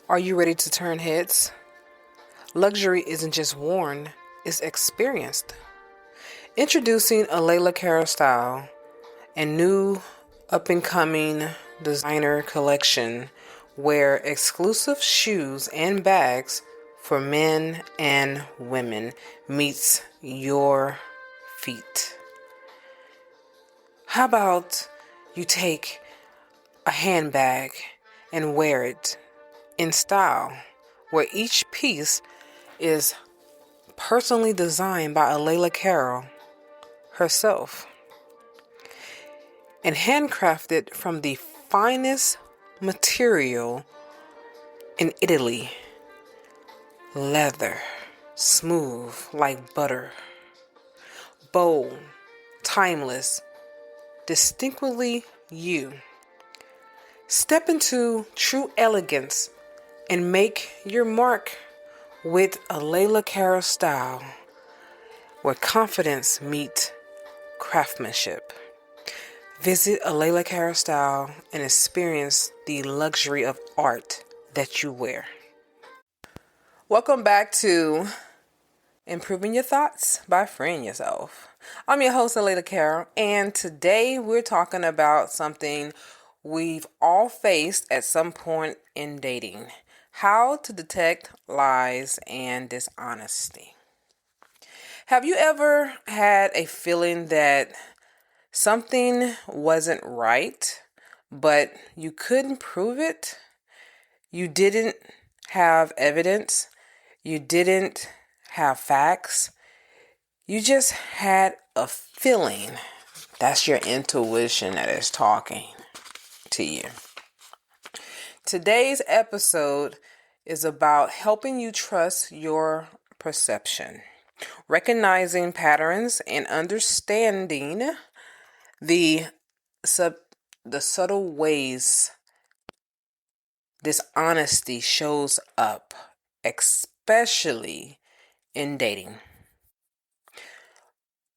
Are you ready to turn heads? Luxury isn't just worn, it's experienced. Introducing Alaila Carroll style and new up-and-coming designer collection where exclusive shoes and bags for men and women meets your feet. How about you take a handbag and wear it in style, where each piece is personally designed by Alaila Carroll herself and handcrafted from the finest material in Italy. Leather, smooth like butter, bold, timeless, distinctly you. Step into true elegance and make your mark with Alaila Carroll style, where confidence meets craftsmanship. Visit Alaila Carroll style and experience the luxury of art that you wear. Welcome back to Improving Your Thoughts by Freeing Yourself. I'm your host, Alaila Carroll, and today we're talking about something we've all faced at some point in dating: how to detect lies and dishonesty. Have you ever had a feeling that something wasn't right, but you couldn't prove it? You didn't have evidence. You didn't have facts. You just had a feeling. That's your intuition that is talking to you. Today's episode is about helping you trust your perception, recognizing patterns, and understanding the subtle ways dishonesty shows up, especially in dating.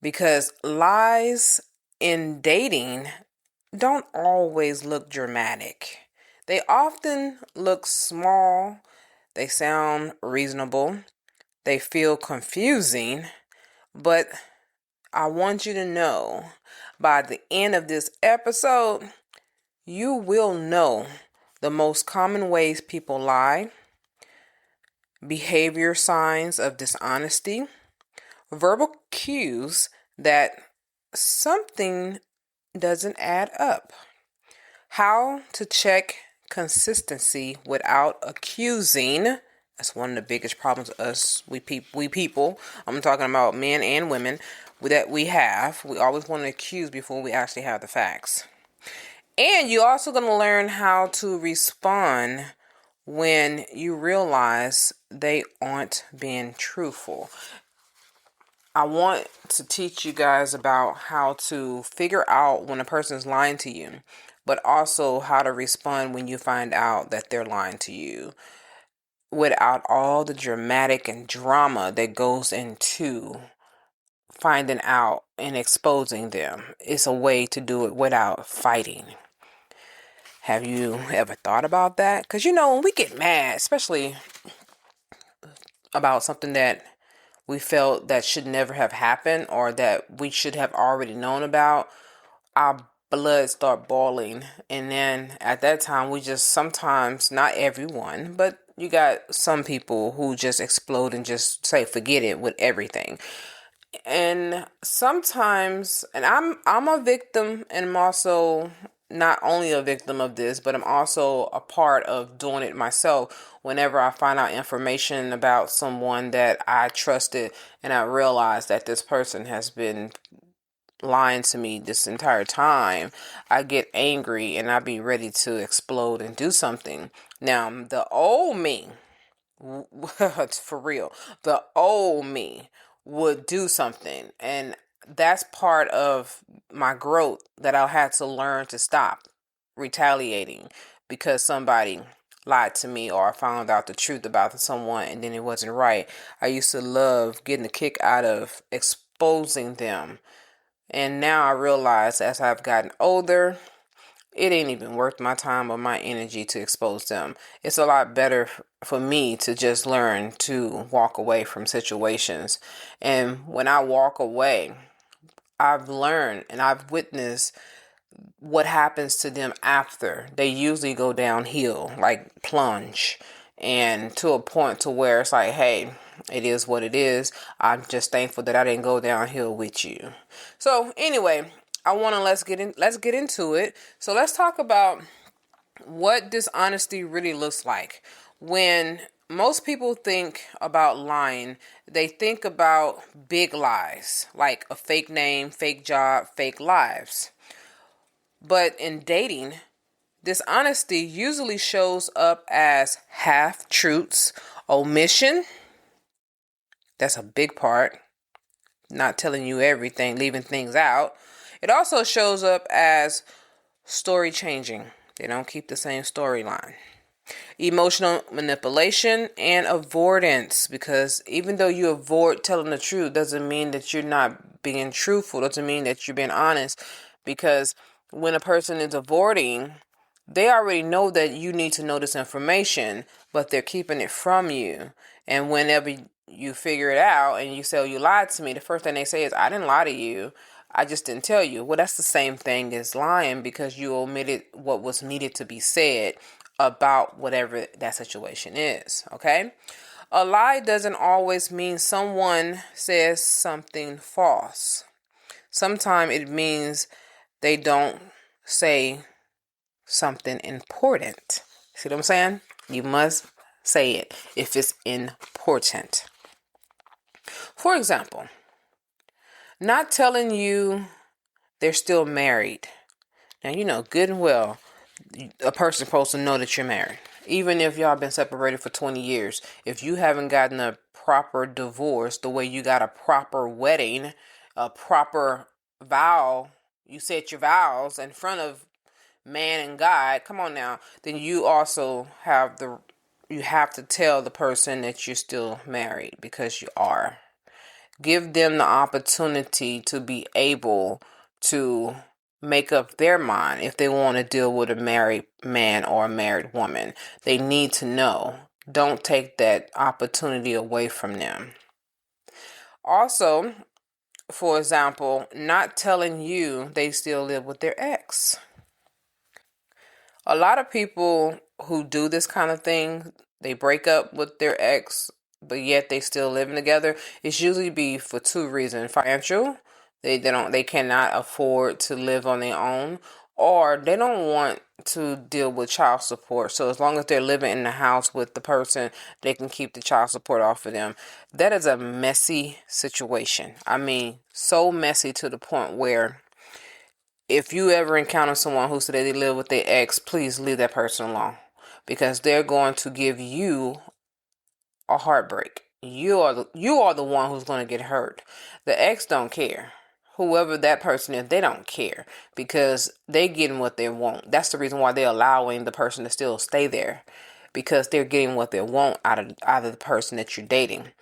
Because lies in dating don't always look dramatic. They often look small, they sound reasonable, they feel confusing, but I want you to know by the end of this episode, you will know the most common ways people lie, behavior signs of dishonesty, verbal cues that something doesn't add up, how to check consistency without accusing. That's one of the biggest problems we people. I'm talking about men and women that we have. We always want to accuse before we actually have the facts. And you're also going to learn how to respond when you realize they aren't being truthful. I want to teach you guys about how to figure out when a person is lying to you, but also how to respond when you find out that they're lying to you without all the dramatic and drama that goes into finding out and exposing them. It's a way to do it without fighting. Have you ever thought about that? Because, when we get mad, especially about something that we felt that should never have happened or that we should have already known about, our blood start boiling. And then at that time, we just sometimes, not everyone, but you got some people who just explode and just say, forget it with everything. And sometimes, and I'm a victim, and I'm also not only a victim of this, but I'm also a part of doing it myself. Whenever I find out information about someone that I trusted and I realize that this person has been lying to me this entire time, I get angry and I be ready to explode and do something. Now, the old me, it's for real, the old me would do something, and that's part of my growth, that I had to learn to stop retaliating because somebody lied to me or I found out the truth about someone and then it wasn't right. I used to love getting a kick out of exposing them, and now I realize as I've gotten older, it ain't even worth my time or my energy to expose them. It's a lot better for me to just learn to walk away from situations. And when I walk away, I've learned and I've witnessed what happens to them after. They usually go downhill, like plunge, and to a point to where it's like, hey, it is what it is. I'm just thankful that I didn't go downhill with you. So anyway, I want to let's get into it. So let's talk about what dishonesty really looks like. When most people think about lying, they think about big lies, like a fake name, fake job, fake lives. But in dating, dishonesty usually shows up as half-truths, omission. That's a big part. Not telling you everything, leaving things out. It also shows up as story changing. They don't keep the same storyline. Emotional manipulation and avoidance, because even though you avoid telling the truth, doesn't mean that you're not being truthful, doesn't mean that you're being honest, because when a person is avoiding, they already know that you need to know this information, but they're keeping it from you. And whenever you figure it out and you say, oh, you lied to me, the first thing they say is, I didn't lie to you. I just didn't tell you. Well, that's the same thing as lying, because you omitted what was needed to be said about whatever that situation is. Okay? A lie doesn't always mean someone says something false. Sometimes it means they don't say something important. See what I'm saying? You must say it if it's important. For example, not telling you they're still married. Now, you know good and well a person's supposed to know that you're married. Even if y'all been separated for 20 years. If you haven't gotten a proper divorce the way you got a proper wedding, a proper vow, you said your vows in front of man and God, come on now, then you also have to tell the person that you're still married, because you are. Give them the opportunity to be able to make up their mind if they want to deal with a married man or a married woman. They need to know. Don't take that opportunity away from them. Also, for example, not telling you they still live with their ex. A lot of people who do this kind of thing, they break up with their ex, but yet they still living together. It's usually be for two reasons: financial. They cannot afford to live on their own, or they don't want to deal with child support. So as long as they're living in the house with the person, they can keep the child support off of them. That is a messy situation. I mean, so messy to the point where if you ever encounter someone who said they live with their ex, please leave that person alone, because they're going to give you a heartbreak. You are the one who's going to get hurt. The ex don't care. Whoever that person is, they don't care, because they getting what they want. That's the reason why they're allowing the person to still stay there, because they're getting what they want out of the person that you're dating.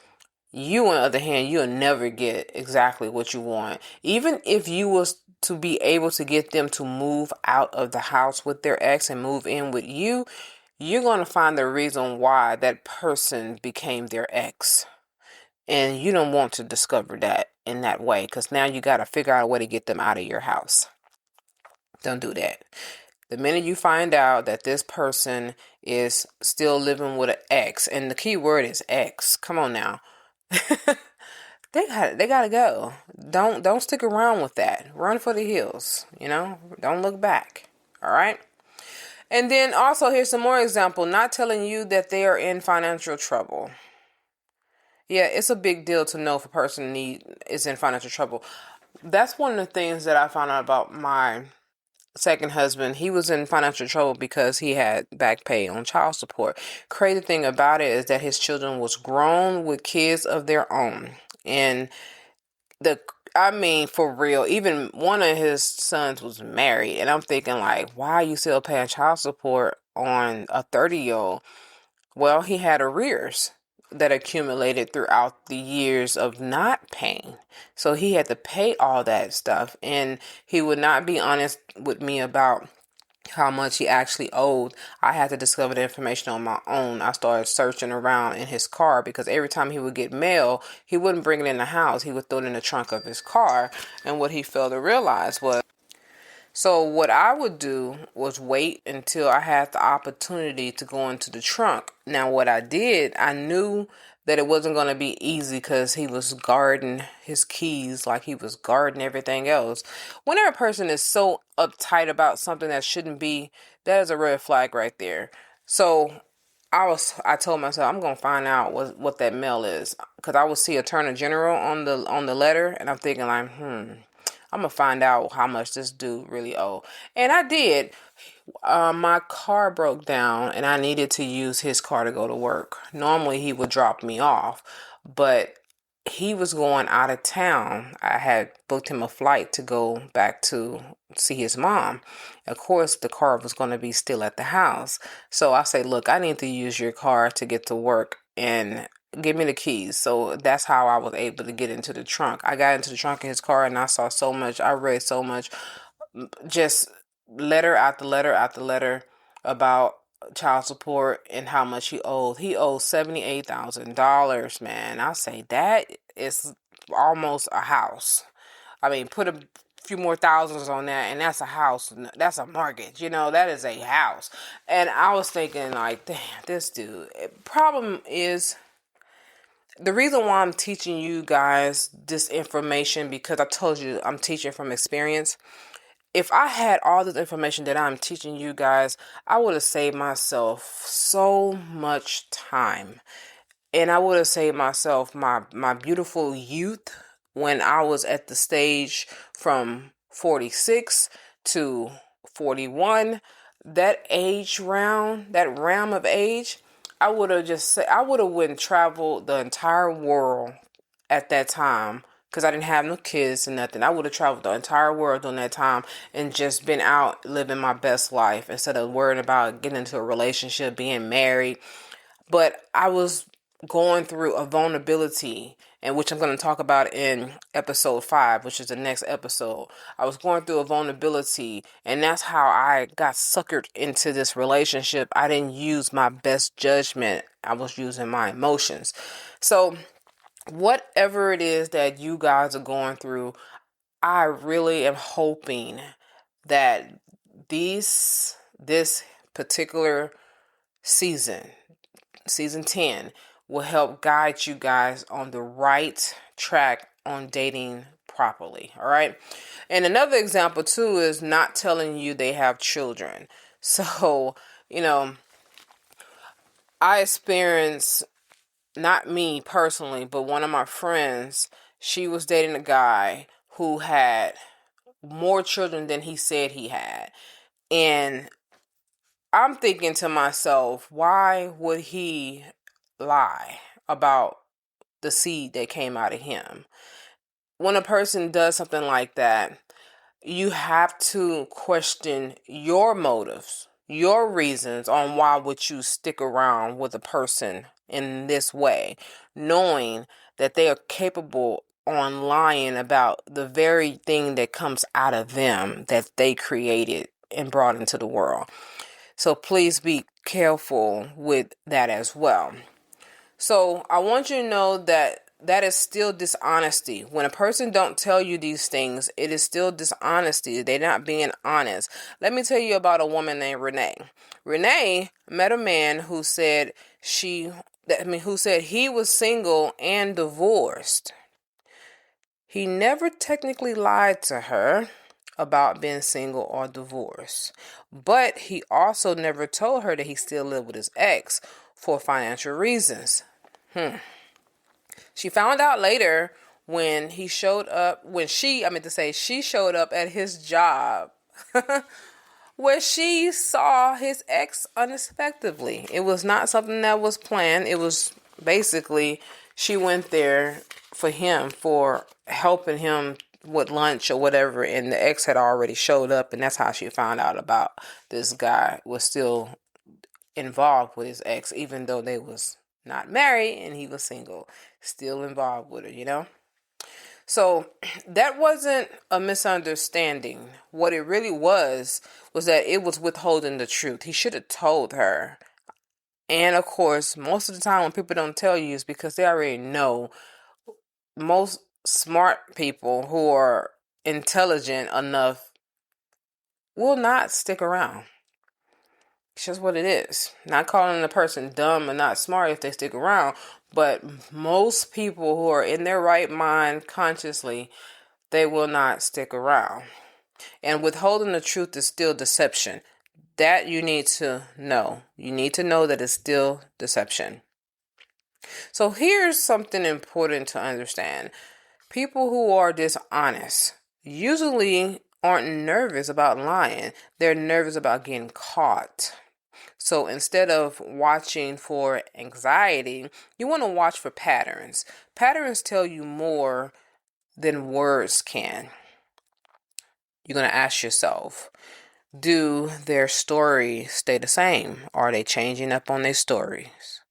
You, on the other hand, you'll never get exactly what you want. Even if you was to be able to get them to move out of the house with their ex and move in with you, you're going to find the reason why that person became their ex. And you don't want to discover that in that way, because now you got to figure out a way to get them out of your house. Don't do that. The minute you find out that this person is still living with an ex, and the key word is ex, come on now. They gotta go. Don't stick around with that. Run for the hills, Don't look back. All right? And then also, here's some more example. Not telling you that they are in financial trouble. Yeah, it's a big deal to know if a person is in financial trouble. That's one of the things that I found out about my second husband. He was in financial trouble because he had back pay on child support. Crazy thing about it is that his children was grown with kids of their own. And for real, even one of his sons was married. And I'm thinking, like, why are you still paying child support on a 30-year-old? Well, he had arrears that accumulated throughout the years of not paying. So he had to pay all that stuff. And he would not be honest with me about how much he actually owed. I had to discover the information on my own. I started searching around in his car because every time he would get mail, he wouldn't bring it in the house. He would throw it in the trunk of his car. And what he failed to realize was, so what I would do was wait until I had the opportunity to go into the trunk. Now what I did, I knew that it wasn't going to be easy because he was guarding his keys like he was guarding everything else. Whenever a person is so uptight about something that shouldn't be, that is a red flag right there. So I told myself I'm gonna find out what that mail is, because I would see Attorney General on the letter, and I'm thinking like, I'm gonna find out how much this dude really owe. And I did. My car broke down and I needed to use his car to go to work. Normally he would drop me off, but he was going out of town. I had booked him a flight to go back to see his mom. Of course, the car was going to be still at the house. So I say, look, I need to use your car to get to work and give me the keys. So that's how I was able to get into the trunk. I got into the trunk of his car and I saw so much. I read so much, just letter after letter after letter about child support and how much he owed. He owed $78,000, man. I say that is almost a house. I mean, put a few more thousands on that and that's a house. That's a mortgage. That is a house. And I was thinking like, damn, this dude. Problem is, the reason why I'm teaching you guys this information, because I told you I'm teaching from experience. If I had all this information that I'm teaching you guys, I would have saved myself so much time. And I would have saved myself my beautiful youth when I was at the stage from 46 to 41. That age round, that realm of age, I would have went and traveled the entire world at that time, because I didn't have no kids and nothing. I would have traveled the entire world during that time and just been out living my best life instead of worrying about getting into a relationship, being married. But I was going through a vulnerability, and which I'm going to talk about in episode 5, which is the next episode. I was going through a vulnerability, and that's how I got suckered into this relationship. I didn't use my best judgment. I was using my emotions. So whatever it is that you guys are going through, I really am hoping that this particular season 10, will help guide you guys on the right track on dating properly. All right. And another example too is not telling you they have children. So, I experienced, not me personally, but one of my friends, she was dating a guy who had more children than he said he had. And I'm thinking to myself, why would he lie about the seed that came out of him? When a person does something like that, you have to question your motives, your reasons on why would you stick around with a person in this way, knowing that they are capable on lying about the very thing that comes out of them that they created and brought into the world. So please be careful with that as well. So I want you to know that that is still dishonesty. When a person don't tell you these things, it is still dishonesty. They're not being honest. Let me tell you about a woman named Renee. Renee met a man who said who said he was single and divorced. He never technically lied to her about being single or divorced, but he also never told her that he still lived with his ex for financial reasons. She found out later when he showed up, she showed up at his job where she saw his ex unexpectedly. It was not something that was planned. It was basically, she went there for helping him with lunch or whatever, and the ex had already showed up, and that's how she found out about this guy was still involved with his ex, even though they was not married and he was single, still involved with her. So that wasn't a misunderstanding. What it really was that it was withholding the truth. He should have told her. And of course, most of the time when people don't tell you is because they already know. Most smart people who are intelligent enough will not stick around. It's just what it is. Not calling the person dumb and not smart if they stick around, but most people who are in their right mind consciously, they will not stick around. And withholding the truth is still deception. That you need to know. You need to know that it's still deception. So here's something important to understand. People who are dishonest usually aren't nervous about lying. They're nervous about getting caught. So instead of watching for anxiety, you want to watch for patterns. Patterns tell you more than words can. You're going to ask yourself, do their stories stay the same? Are they changing up on their stories?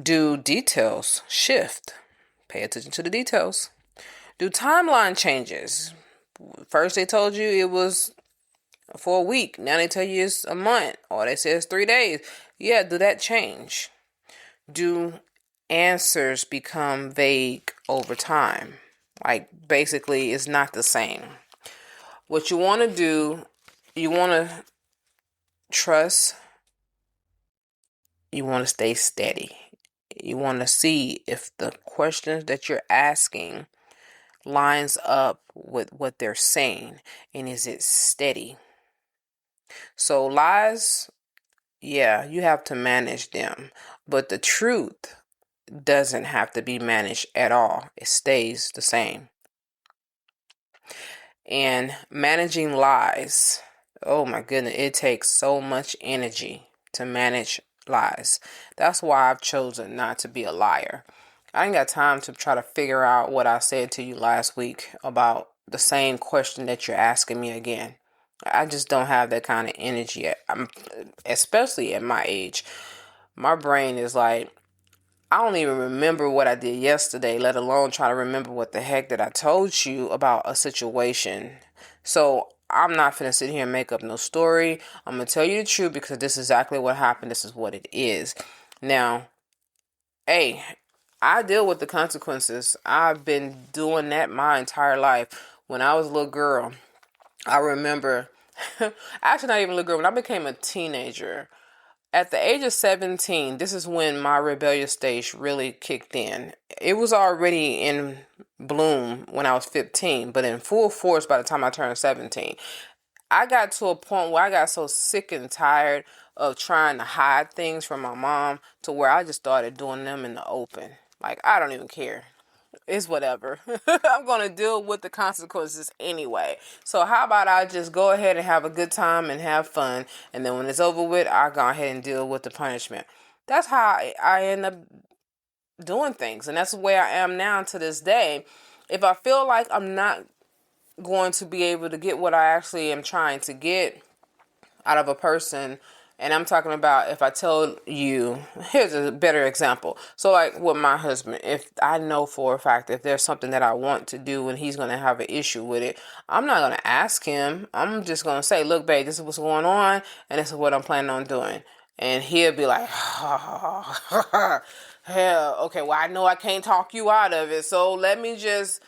Do details shift? Pay attention to the details. Do timeline changes? First they told you it was for a week. Now they tell you it's a month. Or they say it's 3 days. Yeah, do that change? Do answers become vague over time? Like basically it's not the same. What you want to do, you want to trust, you want to stay steady. You want to see if the questions that you're asking lines up with what they're saying, and is it steady? So lies, yeah, you have to manage them, but the truth doesn't have to be managed at all. It stays the same. And managing lies, oh my goodness, it takes so much energy to manage lies. That's why I've chosen not to be a liar. I ain't got time to try to figure out what I said to you last week about the same question that you're asking me again. I just don't have that kind of energy. Especially at my age. My brain is like, I don't even remember what I did yesterday, let alone try to remember what the heck that I told you about a situation. So I'm not finna sit here and make up no story. I'm gonna tell you the truth because this is exactly what happened. This is what it is. Now, hey, I deal with the consequences. I've been doing that my entire life. When I was a little girl, I remember, actually not even a little girl, when I became a teenager, at the age of 17, this is when my rebellious stage really kicked in. It was already in bloom when I was 15, but in full force by the time I turned 17. I got to a point where I got so sick and tired of trying to hide things from my mom to where I just started doing them in the open. Like, I don't even care. It's whatever. I'm going to deal with the consequences anyway. So how about I just go ahead and have a good time and have fun. And then when it's over with, I'll go ahead and deal with the punishment. That's how I end up doing things. And that's the way I am now to this day. If I feel like I'm not going to be able to get what I actually am trying to get out of a person, and I'm talking about if I tell you, here's a better example. So like with my husband, if I know for a fact if there's something that I want to do and he's going to have an issue with it, I'm not going to ask him. I'm just going to say, look, babe, this is what's going on and this is what I'm planning on doing. And he'll be like, hell, okay, well, I know I can't talk you out of it. So let me just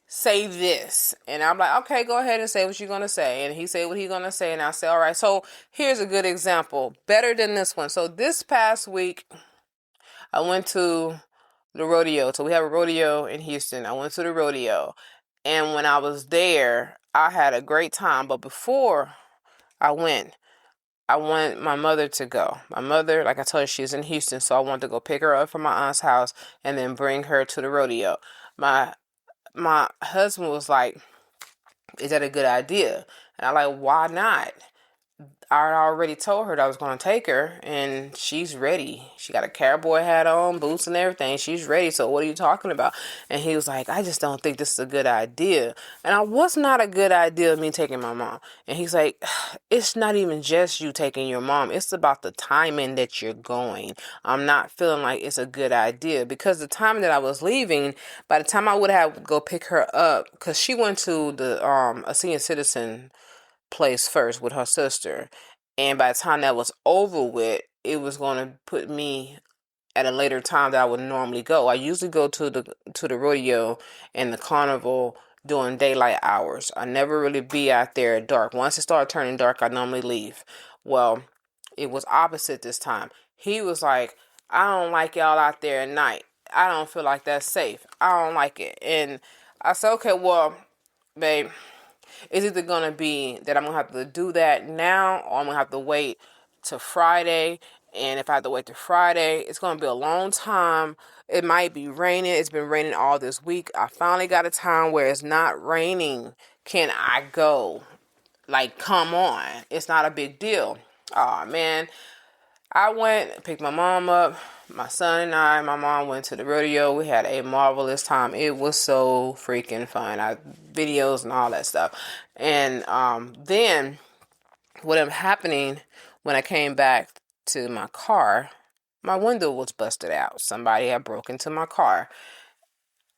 say this. And I'm like, okay, go ahead and say what you're going to say. And he said what he's going to say. And I say, all right, so here's a good example. Better than this one. So this past week, I went to the rodeo. So we have a rodeo in Houston. I went to the rodeo. And when I was there, I had a great time. But before I went, I want my mother to go. My mother, like I told you, she's in Houston. So I wanted to go pick her up from my aunt's house and then bring her to the rodeo. My husband was like, is that a good idea? And I'm like, why not? I already told her that I was going to take her, and she's ready. She got a cowboy hat on, boots and everything. She's ready. So what are you talking about? And he was like, I just don't think this is a good idea. And I was not a good idea of me taking my mom. And he's like, it's not even just you taking your mom. It's about the timing that you're going. I'm not feeling like it's a good idea, because the time that I was leaving, by the time I would have to go pick her up, because she went to the a senior citizen place first with her sister, and by the time that was over with, it was going to put me at a later time that I would normally go. I usually go to the rodeo and the carnival during daylight hours. I never really be out there at dark. Once it started turning dark, I normally leave. Well, it was opposite this time. He was like, I don't like y'all out there at night. I don't feel like that's safe. I don't like it. And I said, okay, well, babe, it's either going to be that I'm going to have to do that now, or I'm going to have to wait to Friday. And if I have to wait to Friday, it's going to be a long time. It might be raining. It's been raining all this week. I finally got a time where it's not raining. Can I go? Like, come on. It's not a big deal. Oh, man. I went, picked my mom up. My son and my mom went to the rodeo. We had a marvelous time. It was so freaking fun. I videos and all that stuff. And then what ended up happening when I came back to my car, my window was busted out. Somebody had broken into my car.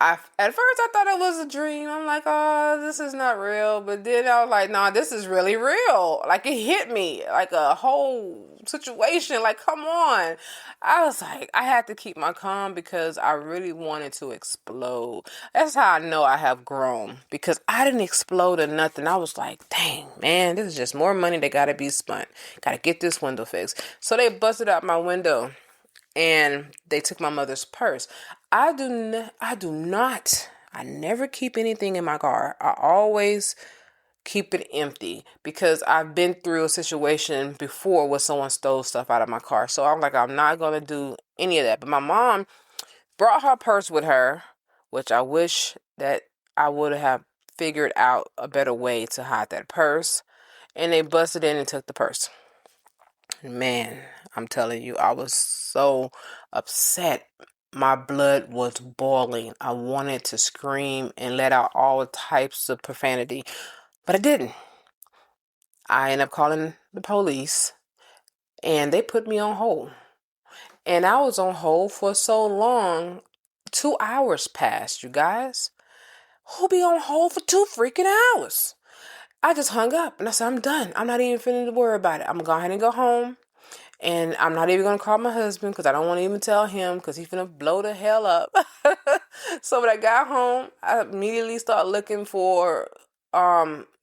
At first I thought it was a dream. I'm like, oh, this is not real. But then I was like, nah, this is really real. Like, it hit me like a whole situation. Like, come on. I was like, I had to keep my calm because I really wanted to explode. That's how I know I have grown, because I didn't explode or nothing. I was like, dang, man, this is just more money that got to be spent. Got to get this window fixed. So they busted out my window and they took my mother's purse. I never keep anything in my car. I always keep it empty, because I've been through a situation before where someone stole stuff out of my car. So I'm like, I'm not going to do any of that. But my mom brought her purse with her, which I wish that I would have figured out a better way to hide that purse. And they busted in and took the purse. Man, I'm telling you, I was so upset. My blood was boiling. I wanted to scream and let out all types of profanity, but I didn't. I ended up calling the police, and they put me on hold. And I was on hold for so long, 2 hours passed, you guys. Who be on hold for 2 freaking hours? I just hung up, and I said, I'm done. I'm not even finna worry about it. I'm going to go ahead and go home. And I'm not even going to call my husband, because I don't want to even tell him, because he's going to blow the hell up. So when I got home, I immediately started looking for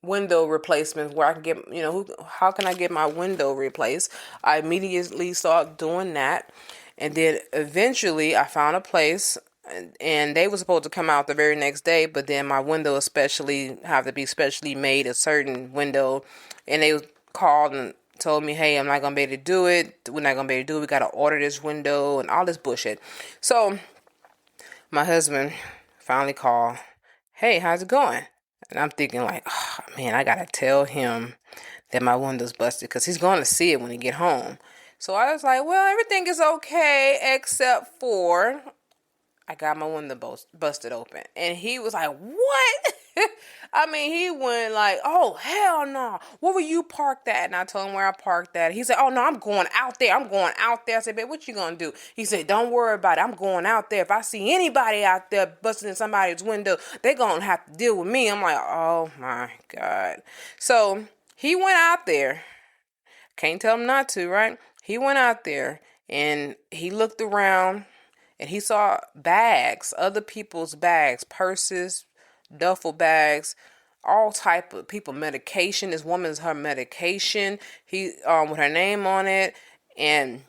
window replacements where I can get, how can I get my window replaced? I immediately started doing that. And then eventually I found a place, and they were supposed to come out the very next day, but then my window especially have to be specially made, a certain window. And they called and told me, hey, I'm not going to be able to do it. We're not going to be able to do it. We got to order this window and all this bullshit. So my husband finally called, hey, how's it going? And I'm thinking like, oh, man, I got to tell him that my window's busted, because he's going to see it when he get home. So I was like, well, everything is okay except for I got my window busted open. And he was like, what? I mean, he went like, oh, hell no. Where were you parked at? And I told him where I parked at. He said, oh, no, I'm going out there. I'm going out there. I said, babe, what you going to do? He said, don't worry about it. I'm going out there. If I see anybody out there busting in somebody's window, they're going to have to deal with me. I'm like, oh, my God. So he went out there. Can't tell him not to, right? He went out there and he looked around. And he saw bags, other people's bags, purses, duffel bags, all type of people, medication. This woman's her medication. He with her name on it, and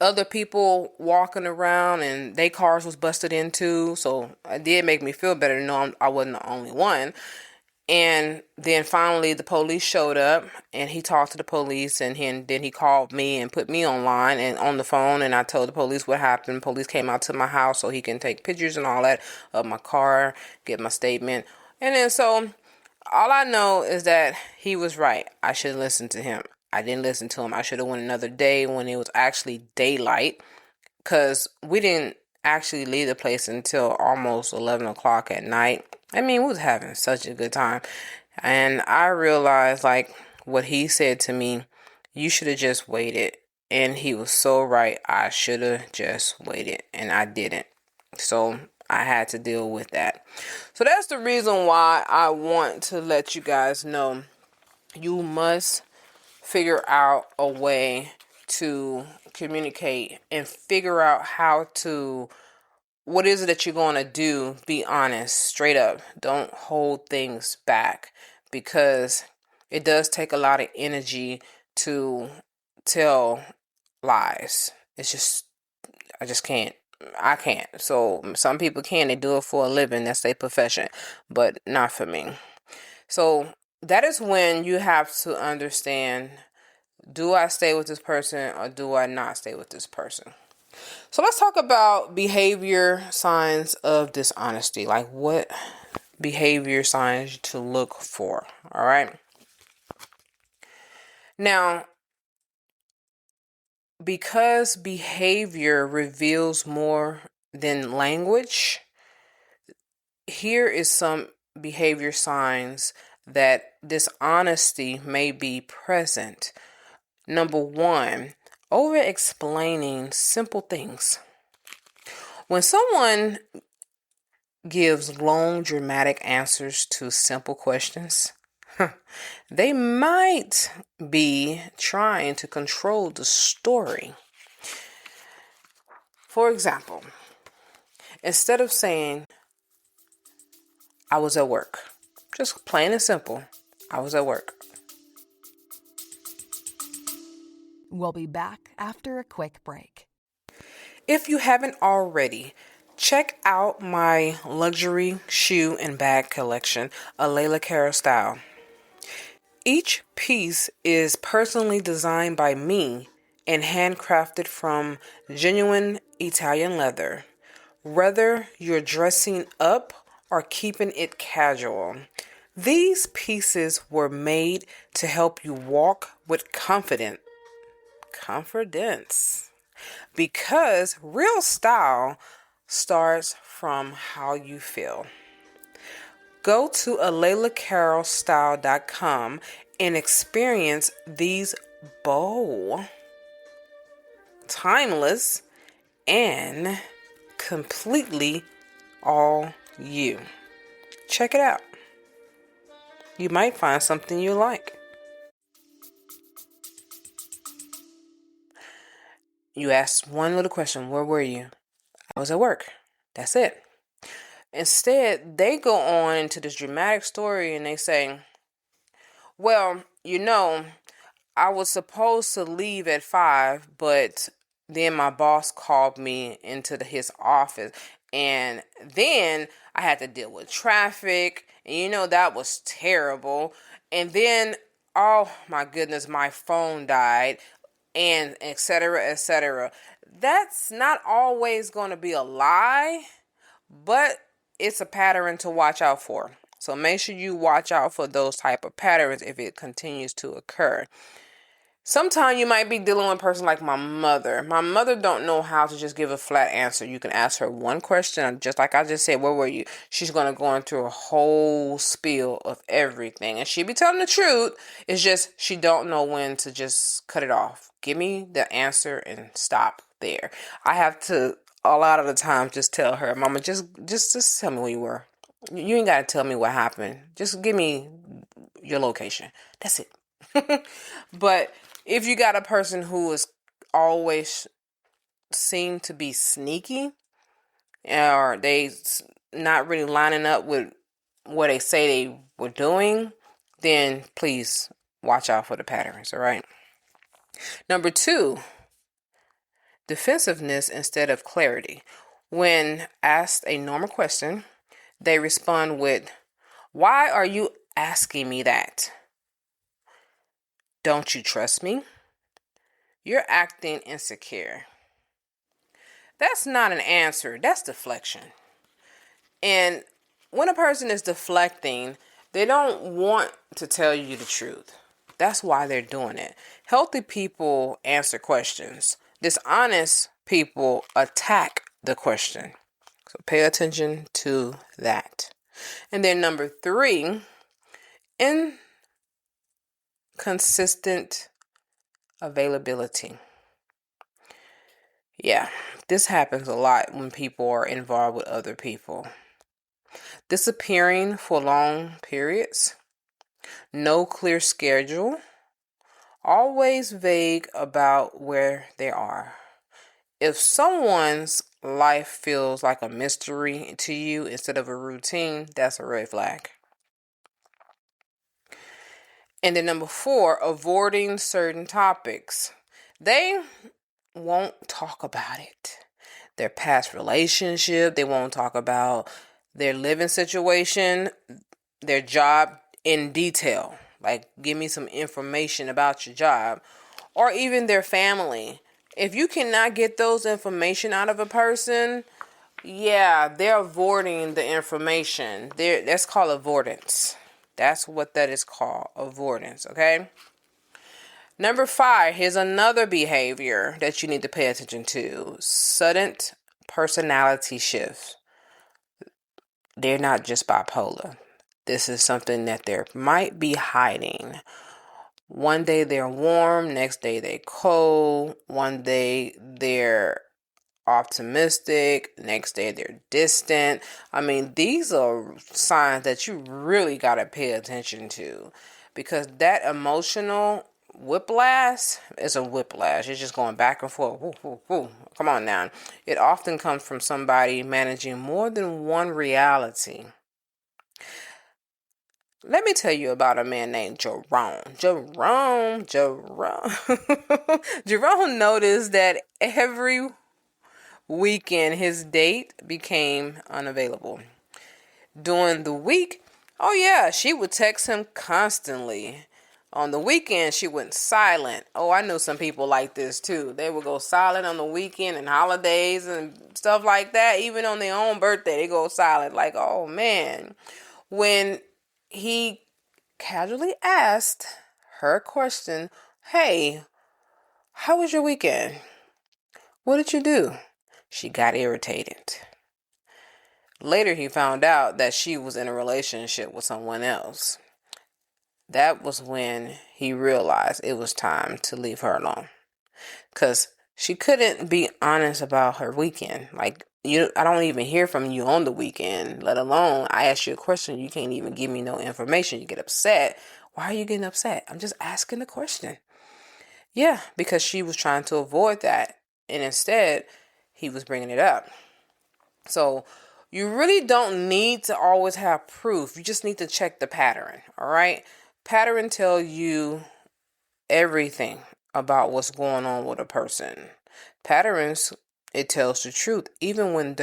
other people walking around, and their cars was busted into. So it did make me feel better to know I wasn't the only one. And then finally the police showed up, and he talked to the police, and then he called me and put me online and on the phone, and I told the police what happened. Police came out to my house so he can take pictures and all that of my car, get my statement. And then so all I know is that he was right. I should listen to him. I didn't listen to him. I should have went another day when it was actually daylight, because we didn't actually leave the place until almost 11 o'clock at night. I mean, we was having such a good time. And I realized, like, what he said to me, you should have just waited. And he was so right. I should have just waited, and I didn't. So I had to deal with that. So that's the reason why I want to let you guys know you must figure out a way to communicate and figure out what is it that you're going to do. Be honest, straight up. Don't hold things back, because it does take a lot of energy to tell lies. I just can't. I can't. So some people can. They do it for a living. That's their profession, but not for me. So that is when you have to understand, do I stay with this person or do I not stay with this person? So let's talk about behavior signs of dishonesty. Like, what behavior signs to look for. All right. Now, because behavior reveals more than language, here is some behavior signs that dishonesty may be present. Number one, over explaining simple things. When someone gives long, dramatic answers to simple questions, they might be trying to control the story. For example, instead of saying, I was at work, just plain and simple, I was at work. We'll be back after a quick break. If you haven't already, check out my luxury shoe and bag collection, Alaila Carroll style. Each piece is personally designed by me and handcrafted from genuine Italian leather. Whether you're dressing up or keeping it casual, these pieces were made to help you walk with confidence. Because real style starts from how you feel. Go to AlailaCarrollStyle.com and experience these bold, timeless, and completely all you. Check it out. You might find something you like. You asked one little question, where were you? I was at work. That's it. Instead, they go on into this dramatic story and they say, well, I was supposed to leave at 5, but then my boss called me into his office, and then I had to deal with traffic, and that was terrible. And then, oh my goodness, my phone died, and etc., etc. That's not always going to be a lie, but it's a pattern to watch out for. So make sure you watch out for those type of patterns if it continues to occur. Sometimes you might be dealing with a person like my mother. My mother don't know how to just give a flat answer. You can ask her one question, just like I just said, where were you? She's going to go into a whole spiel of everything. And she'll be telling the truth. It's just she don't know when to just cut it off. Give me the answer and stop there. I have to, a lot of the time, just tell her, Mama, just tell me where you were. You ain't got to tell me what happened. Just give me your location. That's it. But if you got a person who is always seem to be sneaky, or they not really lining up with what they say they were doing, then please watch out for the patterns, all right? Number 2, defensiveness instead of clarity. When asked a normal question, they respond with, why are you asking me that? Don't you trust me? You're acting insecure. That's not an answer. That's deflection. And when a person is deflecting, they don't want to tell you the truth. That's why they're doing it. Healthy people answer questions. Dishonest people attack the question. So pay attention to that. And then number 3, inconsistent availability. Yeah, this happens a lot when people are involved with other people. Disappearing for long periods. No clear schedule. Always vague about where they are. If someone's life feels like a mystery to you instead of a routine, that's a red flag. And then number 4, avoiding certain topics. They won't talk about it. Their past relationship, they won't talk about their living situation, their job in detail. Like, give me some information about your job, or even their family. If you cannot get those information out of a person, yeah, they're avoiding the information. That's called avoidance. That's what that is called, avoidance, okay? Number 5, here's another behavior that you need to pay attention to. Sudden personality shifts. They're not just bipolar. This is something that they might be hiding. One day they're warm, next day they're cold. One day they're optimistic, next day they're distant. I mean, these are signs that you really got to pay attention to, because that emotional whiplash is a whiplash. It's just going back and forth. Woo, woo, woo. Come on now. It often comes from somebody managing more than one reality. Let me tell you about a man named Jerome. Jerome noticed that every weekend his date became unavailable. During the week, oh yeah, she would text him constantly. On the weekend, she went silent. Oh, I know some people like this too. They would go silent on the weekend and holidays and stuff like that. Even on their own birthday, they go silent. Like, oh man. When he casually asked her a question, hey, how was your weekend? What did you do? She got irritated. Later, he found out that she was in a relationship with someone else. That was when he realized it was time to leave her alone. Because she couldn't be honest about her weekend. Like, I don't even hear from you on the weekend, let alone I ask you a question. You can't even give me no information. You get upset. Why are you getting upset? I'm just asking a question. Yeah, because she was trying to avoid that. And instead, he was bringing it up. So you really don't need to always have proof. You just need to check the pattern. All right. Pattern tell you everything about what's going on with a person. Patterns, it tells the truth, even when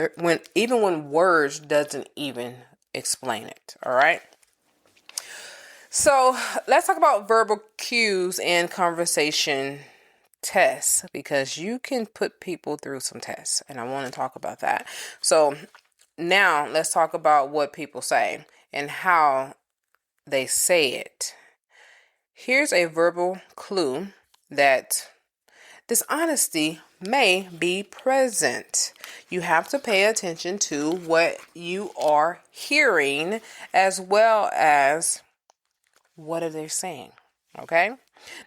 words doesn't even explain it. All right. So let's talk about verbal cues and conversation tests, because you can put people through some tests, and I want to talk about that. So now let's talk about what people say and how they say it. Here's a verbal clue that dishonesty may be present. You have to pay attention to what you are hearing as well as what are they saying. Okay?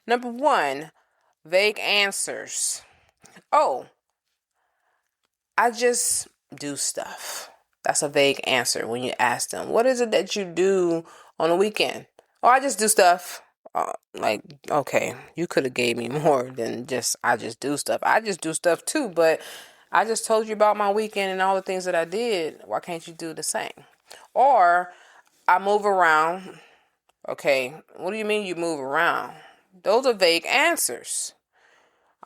Number 1, vague answers. Oh, I just do stuff. That's a vague answer when you ask them, what is it that you do on the weekend? Oh, I just do stuff. Like, okay, you could have gave me more than just, I just do stuff. I just do stuff too, but I just told you about my weekend and all the things that I did. Why can't you do the same? Or I move around. Okay, what do you mean you move around? Those are vague answers.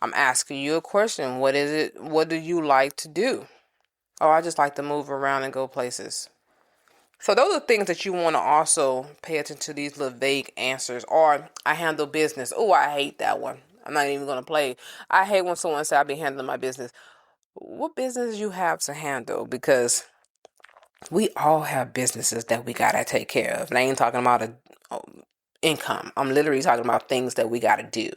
I'm asking you a question. What is it? What do you like to do? Oh, I just like to move around and go places. So those are things that you want to also pay attention to, these little vague answers. Or I handle business. Oh, I hate that one. I'm not even going to play. I hate when someone says I be handling my business. What business you have to handle? Because we all have businesses that we got to take care of. And I ain't talking about income. I'm literally talking about things that we got to do,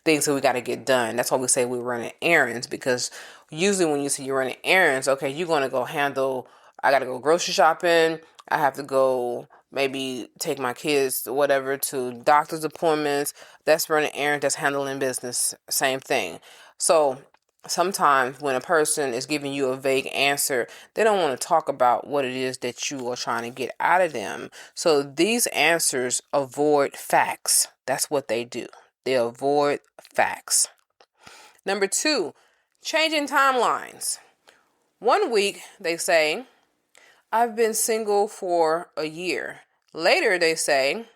things that we got to get done. That's why we say we're running errands, because usually when you say you're running errands, okay, you're going to go handle, I got to go grocery shopping. I have to go maybe take my kids, whatever, to doctor's appointments. That's running errands. That's handling business. Same thing. So sometimes when a person is giving you a vague answer, they don't want to talk about what it is that you are trying to get out of them. So these answers avoid facts. That's what they do. They avoid facts. Number 2, changing timelines. 1 week they say, I've been single for a year. Later they say,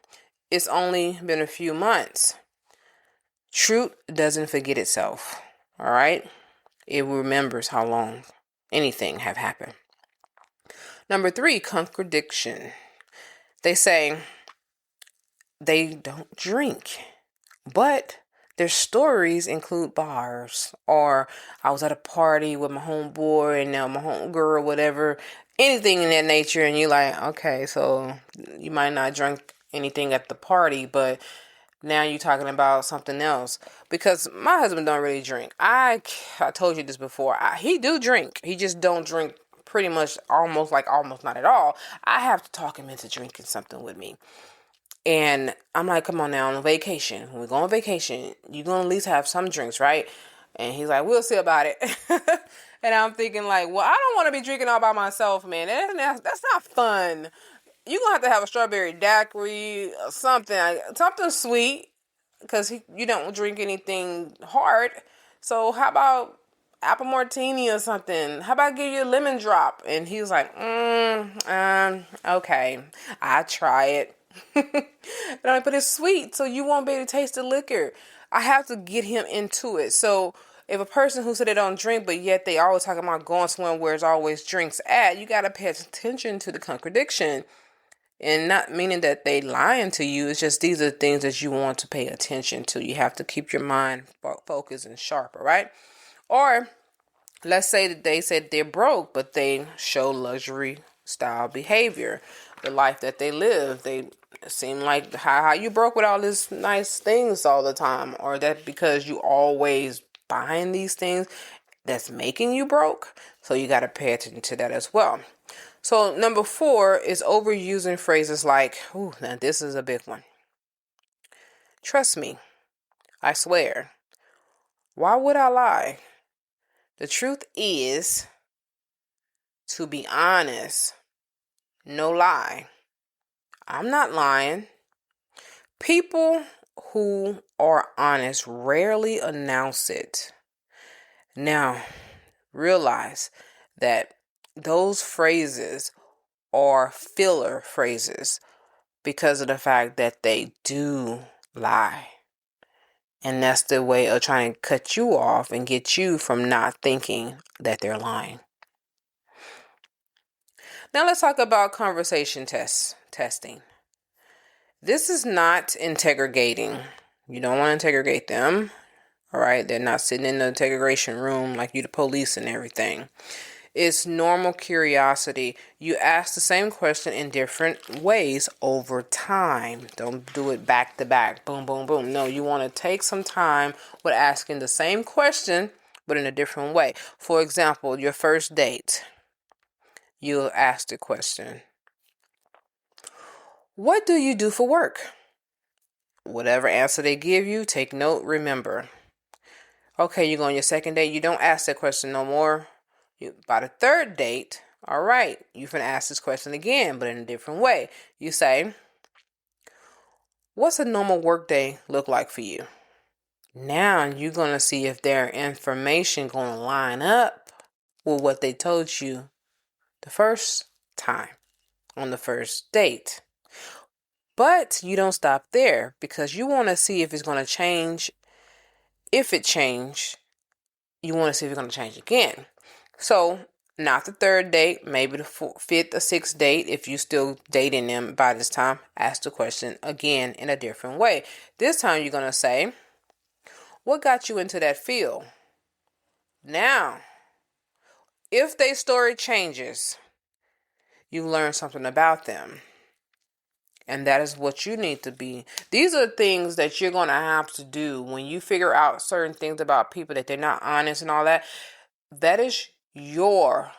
it's only been a few months. Truth doesn't forget itself. All right? It remembers how long anything have happened. Number 3, contradiction. They say they don't drink, but their stories include bars, or I was at a party with my homeboy and now my homegirl, whatever, anything in that nature. And you're like, okay, so you might not drink anything at the party, but now you're talking about something else. Because my husband don't really drink. I told you this before. He do drink. He just don't drink pretty much almost not at all. I have to talk him into drinking something with me. And I'm like, come on now, on vacation. When we go on vacation, you're going to at least have some drinks, right? And he's like, we'll see about it. And I'm thinking like, well, I don't want to be drinking all by myself, man. That's not fun. You're going to have a strawberry daiquiri or something sweet, because you don't drink anything hard. So how about apple martini or something? How about give you a lemon drop? And he was like, okay, I try it. But it's sweet, so you won't be able to taste the liquor. I have to get him into it. So if a person who said they don't drink, but yet they always talking about going somewhere where there's always drinks at, you got to pay attention to the contradiction. And not meaning that they lying to you. It's just these are things that you want to pay attention to. You have to keep your mind focused and sharp, all right? Or let's say that they said they're broke, but they show luxury style behavior. The life that they live, they seem like how you broke with all these nice things all the time. Or that because you always buying these things, that's making you broke. So you got to pay attention to that as well. So number 4 is overusing phrases like, ooh, now this is a big one. Trust me. I swear. Why would I lie? The truth is, to be honest, no lie. I'm not lying. People who are honest rarely announce it. Now, realize that those phrases are filler phrases because of the fact that they do lie. And that's the way of trying to cut you off and get you from not thinking that they're lying. Now let's talk about conversation testing. This is not interrogating. You don't want to interrogate them. All right? They're not sitting in the interrogation room like you the police and everything. It's normal curiosity. You ask the same question in different ways over time. Don't do it back to back. Boom, boom, boom. No, you want to take some time with asking the same question, but in a different way. For example, your first date. You'll ask the question, what do you do for work? Whatever answer they give you, take note, remember. Okay, you go on your second date. You don't ask that question no more. By the third date, all right, you can ask this question again, but in a different way. You say, what's a normal work day look like for you? Now you're going to see if their information going to line up with what they told you the first time on the first date. But you don't stop there, because you want to see if it's going to change. If it changed, you want to see if it's going to change again. So, not the third date, maybe the fifth or sixth date, if you're still dating them by this time, ask the question again in a different way. This time you're going to say, what got you into that field? Now, if their story changes, you learn something about them. And that is what you need to be. These are things that you're going to have to do when you figure out certain things about people, that they're not honest and all that. That is your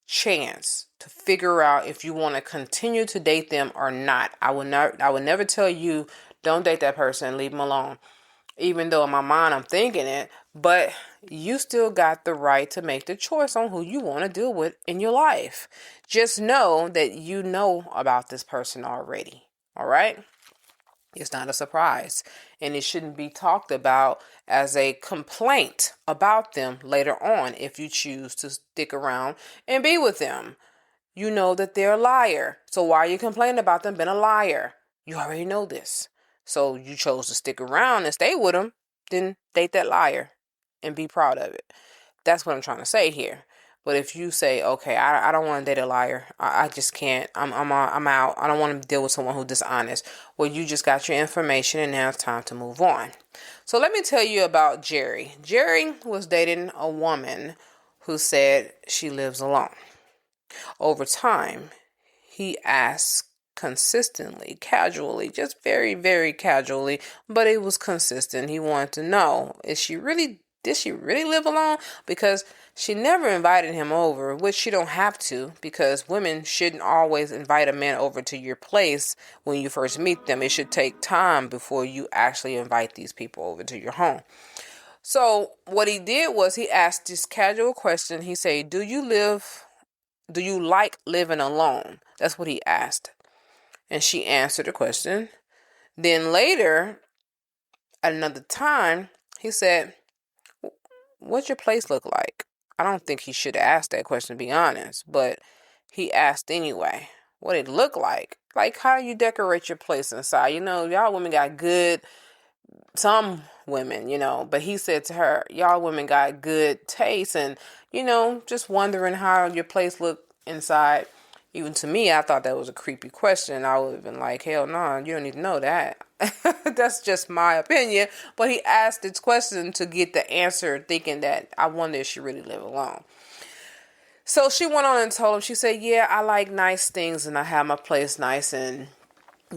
chance to figure out if you want to continue to date them or not. I would never tell you don't date that person, leave them alone. Even though in my mind I'm thinking it, but you still got the right to make the choice on who you want to deal with in your life. Just know that you know about this person already. All right? It's not a surprise, and it shouldn't be talked about as a complaint about them later on if you choose to stick around and be with them. You know that they're a liar. So why are you complaining about them being a liar? You already know this. So you chose to stick around and stay with them, then date that liar and be proud of it. That's what I'm trying to say here. But if you say, okay, I don't want to date a liar. I just can't. I'm out. I don't want to deal with someone who's dishonest. Well, you just got your information and now it's time to move on. So let me tell you about Jerry. Jerry was dating a woman who said she lives alone. Over time, he asked consistently, casually, just very, very casually, but it was consistent. He wanted to know, did she really live alone? Because she never invited him over, which she don't have to, because women shouldn't always invite a man over to your place when you first meet them. It should take time before you actually invite these people over to your home. So what he did was he asked this casual question. He said, do you like living alone? That's what he asked. And she answered the question. Then later, at another time, he said, what's your place look like? I don't think he should have asked that question, to be honest. But he asked anyway. What it looked like. Like, how you decorate your place inside. You know, y'all women got good, some women, but he said to her, y'all women got good taste, and, just wondering how your place looked inside. Even to me, I thought that was a creepy question. I would have been like, hell no, you don't need to know that. That's just my opinion. But he asked this question to get the answer, thinking that I wonder if she really live alone. So she went on and told him, she said, yeah, I like nice things and I have my place nice, and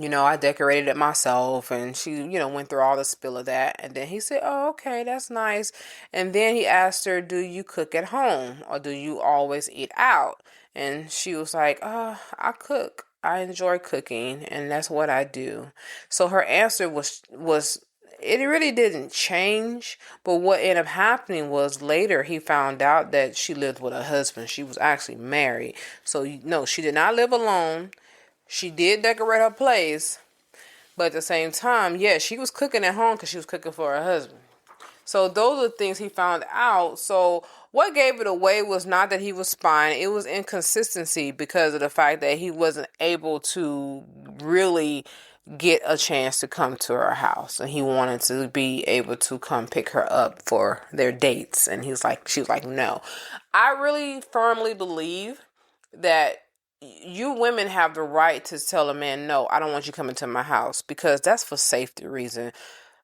I decorated it myself. And she, went through all the spill of that. And then he said, oh, okay, that's nice. And then he asked her, do you cook at home or do you always eat out? And she was like, I cook. I enjoy cooking, and that's what I do. So her answer was it really didn't change. But what ended up happening was later he found out that she lived with her husband. She was actually married. So no, she did not live alone. She did decorate her place, but at the same time, yeah, she was cooking at home because she was cooking for her husband. So those are the things he found out. So what gave it away was not that he was spying. It was inconsistency because of the fact that he wasn't able to really get a chance to come to her house. And he wanted to be able to come pick her up for their dates. And she was like, no. I really firmly believe that you women have the right to tell a man, no, I don't want you coming to my house, because that's for safety reason.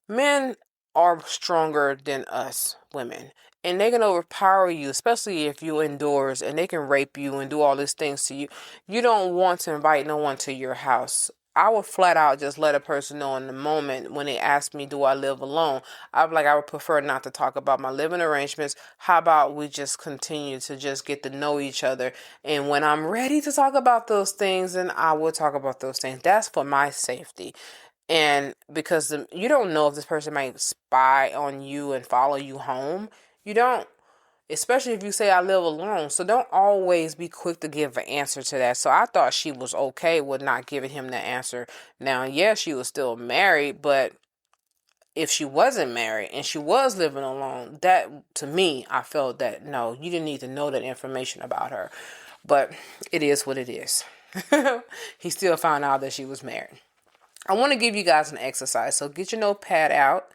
Men are stronger than us women, and they can overpower you, especially if you're indoors, and they can rape you and do all these things to you. You don't want to invite no one to your house. I would flat out just let a person know in the moment when they ask me, do I live alone? I would prefer not to talk about my living arrangements. How about we just continue to just get to know each other? And when I'm ready to talk about those things, then I will talk about those things. That's for my safety. And because you don't know if this person might spy on you and follow you home. You don't. Especially if you say I live alone. So don't always be quick to give an answer to that. So I thought she was okay with not giving him the answer. Now, yeah, she was still married, but if she wasn't married and she was living alone, that, to me, I felt that, no, you didn't need to know that information about her. But it is what it is. He still found out that she was married. I want to give you guys an exercise. So get your notepad out.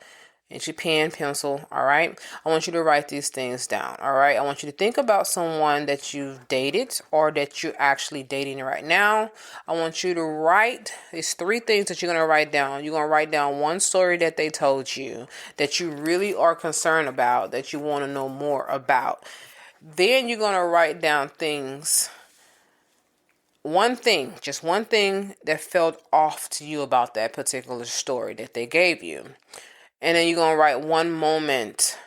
It's your pen, pencil, all right? I want you to write these things down, all right? I want you to think about someone that you've dated or that you're actually dating right now. I want you to write, it's 3 things that you're going to write down. You're going to write down one story that they told you that you really are concerned about, that you want to know more about. Then you're going to write down things just one thing that felt off to you about that particular story that they gave you. And then you're going to write one moment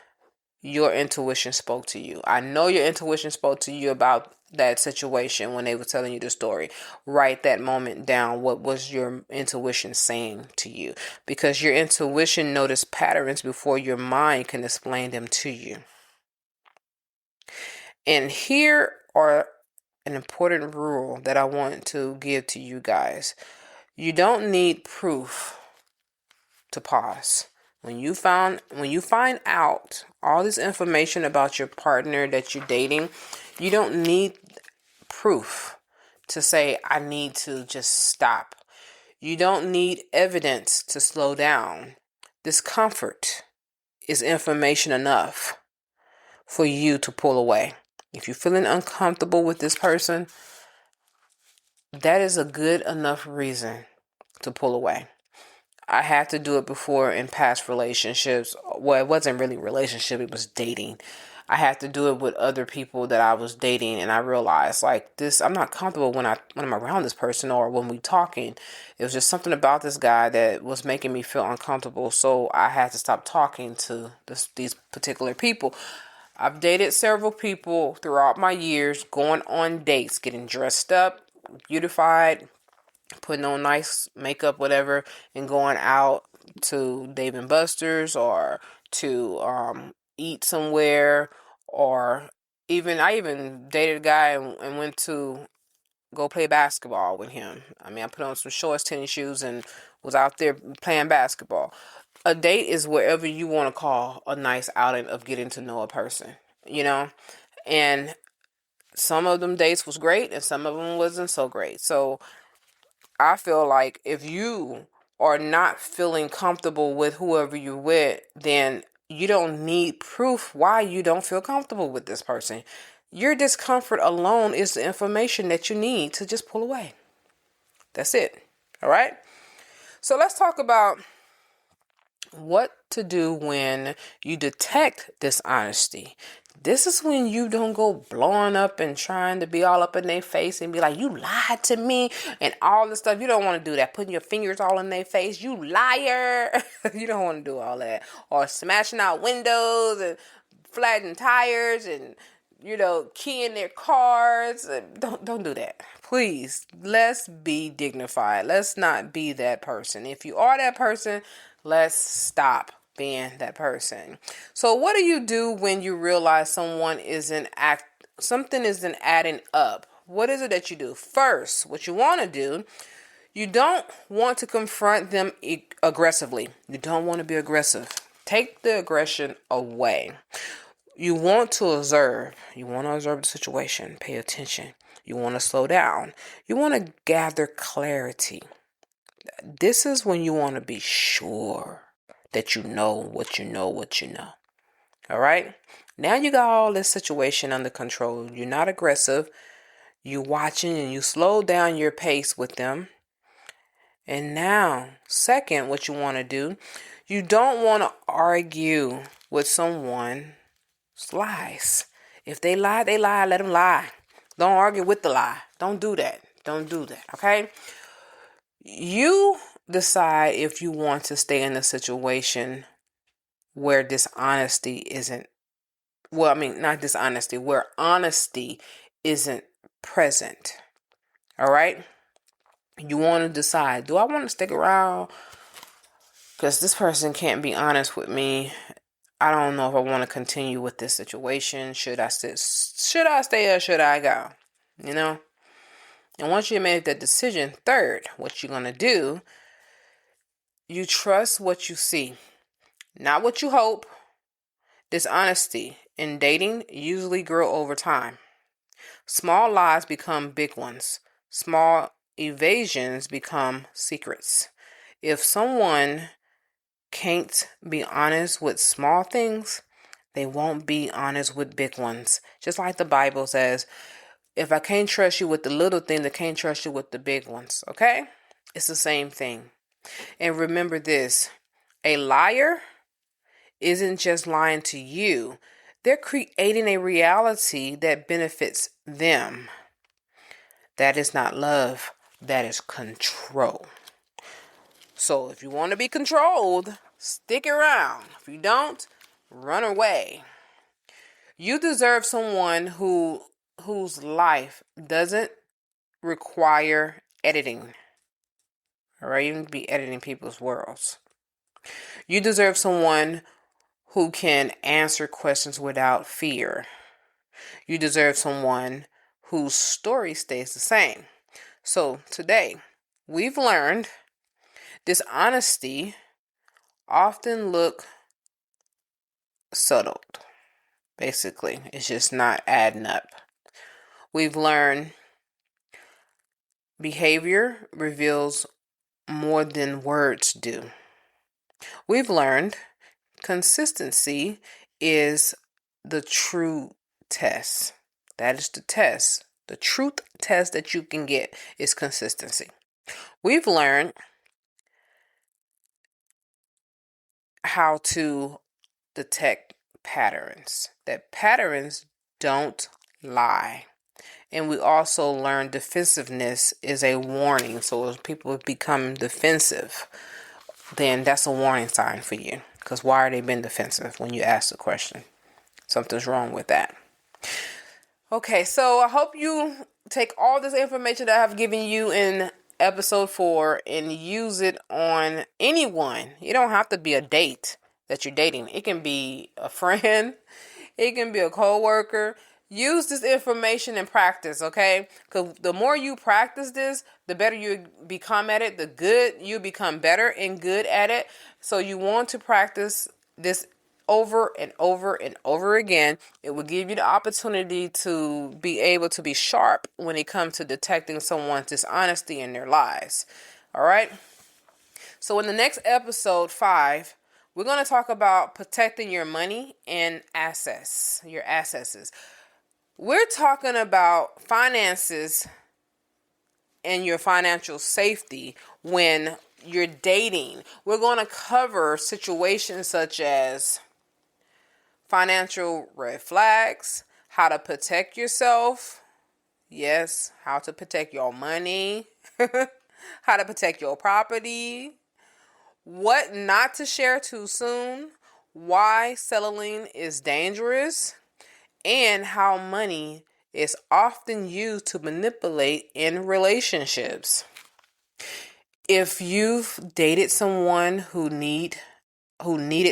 your intuition spoke to you. I know your intuition spoke to you about that situation when they were telling you the story. Write that moment down. What was your intuition saying to you? Because your intuition noticed patterns before your mind can explain them to you. And here are an important rule that I want to give to you guys. You don't need proof to pause. When you find out all this information about your partner that you're dating, you don't need proof to say, I need to just stop. You don't need evidence to slow down. Discomfort is information enough for you to pull away. If you're feeling uncomfortable with this person, that is a good enough reason to pull away. I had to do it before in past relationships. Well, it wasn't really a relationship, it was dating. I had to do it with other people that I was dating, and I realized like this, I'm not comfortable when I'm around this person or when we talking. It was just something about this guy that was making me feel uncomfortable, so I had to stop talking to these particular people. I've dated several people throughout my years, going on dates, getting dressed up, beautified, putting on nice makeup, whatever, and going out to Dave and Buster's or to eat somewhere, or I even dated a guy and went to go play basketball with him. I mean, I put on some shorts, tennis shoes, and was out there playing basketball. A date is wherever you want to call a nice outing of getting to know a person, you know? And some of them dates was great and some of them wasn't so great. So I feel like if you are not feeling comfortable with whoever you're with, then you don't need proof why you don't feel comfortable with this person. Your discomfort alone is the information that you need to just pull away. That's it. All right? So let's talk about what to do when you detect dishonesty. This is when you don't go blowing up and trying to be all up in their face and be like, you lied to me and all this stuff. You don't want to do that. Putting your fingers all in their face. You liar. You don't want to do all that. Or smashing out windows and flattening tires and, keying their cars. Don't do that. Please, let's be dignified. Let's not be that person. If you are that person, let's stop being that person. So what do you do when you realize something isn't adding up? What is it that you do? First, what you want to do, you don't want to confront them aggressively. You don't want to be aggressive. Take the aggression away. You want to observe. You want to observe the situation. Pay attention. You want to slow down. You want to gather clarity. This is when you want to be sure that you know what you know what you know. All right? Now you got all this situation under control. You're not aggressive. You're watching and you slow down your pace with them. And now, second, what you want to do, you don't want to argue with someone's lies. If they lie, they lie. Let them lie. Don't argue with the lie. Don't do that. Don't do that. Okay? You decide if you want to stay in a situation where dishonesty isn't, not dishonesty, where honesty isn't present. All right? You want to decide, do I want to stick around? Because this person can't be honest with me. I don't know if I want to continue with this situation. Should I stay or should I go? And once you made that decision, third, what you're going to do, you trust what you see, not what you hope. Dishonesty in dating usually grow over time. Small lies become big ones. Small evasions become secrets. If someone can't be honest with small things, they won't be honest with big ones. Just like the Bible says, if I can't trust you with the little things, I can't trust you with the big ones. Okay? It's the same thing. And remember this, a liar isn't just lying to you. They're creating a reality that benefits them. That is not love. That is control. So if you want to be controlled, stick around. If you don't, run away. You deserve someone whose life doesn't require editing. Or even be editing people's worlds. You deserve someone who can answer questions without fear. You deserve someone whose story stays the same. So today, we've learned dishonesty often look subtle. Basically, it's just not adding up. We've learned behavior reveals more than words do. We've learned consistency is the true test. That is the test. The truth test that you can get is consistency. We've learned how to detect patterns. That patterns don't lie. And we also learned defensiveness is a warning. So if people become defensive, then that's a warning sign for you. Because why are they being defensive when you ask the question? Something's wrong with that. Okay, so I hope you take all this information that I've given you in episode 4 and use it on anyone. You don't have to be a date that you're dating. It can be a friend. It can be a coworker. Use this information in practice, okay? Because the more you practice this, the better you become at it. The good, you become better and good at it. So you want to practice this over and over and over again. It will give you the opportunity to be able to be sharp when it comes to detecting someone's dishonesty in their lives. All right? So in the next episode 5, we're going to talk about protecting your money and assets, your assets. We're talking about finances and your financial safety when you're dating. We're going to cover situations such as financial red flags, how to protect yourself. Yes, how to protect your money, how to protect your property, what not to share too soon, why settling is dangerous, and how money is often used to manipulate in relationships. If you've dated someone who needed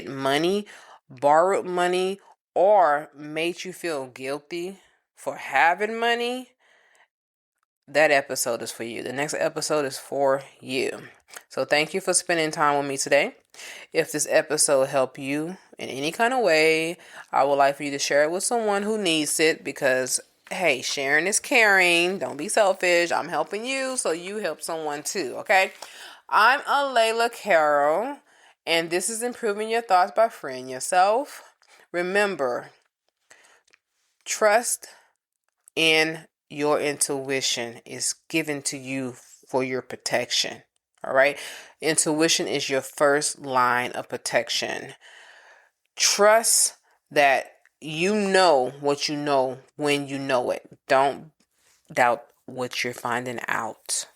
money, borrowed money, or made you feel guilty for having money, that episode is for you. The next episode is for you. So thank you for spending time with me today. If this episode helped you in any kind of way, I would like for you to share it with someone who needs it because, hey, sharing is caring. Don't be selfish. I'm helping you, so you help someone too, okay? I'm Alaila Carroll, and this is Improving Your Thoughts by Freeing Yourself. Remember, trust in your intuition is given to you for your protection. All right. Intuition is your first line of protection. Trust that you know what you know when you know it. Don't doubt what you're finding out.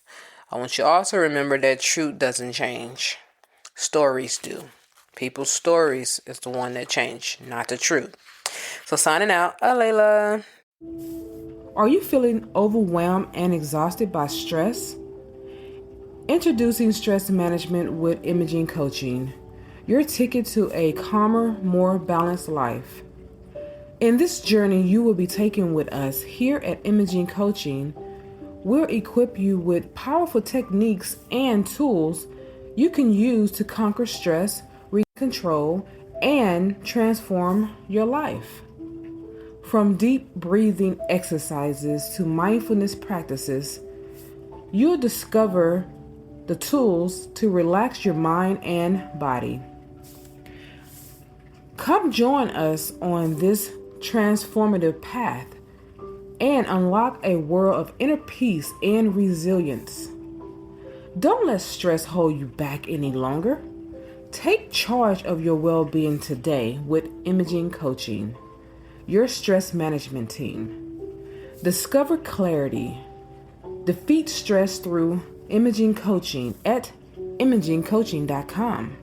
I want you also to remember that truth doesn't change. Stories do. People's stories is the one that change, not the truth. So signing out, Alaila. Are you feeling overwhelmed and exhausted by stress? Introducing Stress Management with Imaging Coaching, your ticket to a calmer, more balanced life. In this journey you will be taking with us here at Imaging Coaching, we'll equip you with powerful techniques and tools you can use to conquer stress, regain control, and transform your life. From deep breathing exercises to mindfulness practices, you'll discover the tools to relax your mind and body. Come join us on this transformative path and unlock a world of inner peace and resilience. Don't let stress hold you back any longer. Take charge of your well-being today with Imaging Coaching, your stress management team. Discover clarity, Defeat stress through imaging coaching at imagingcoaching.com.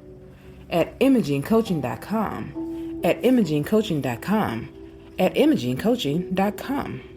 At imagingcoaching.com. At imagingcoaching.com. At imagingcoaching.com.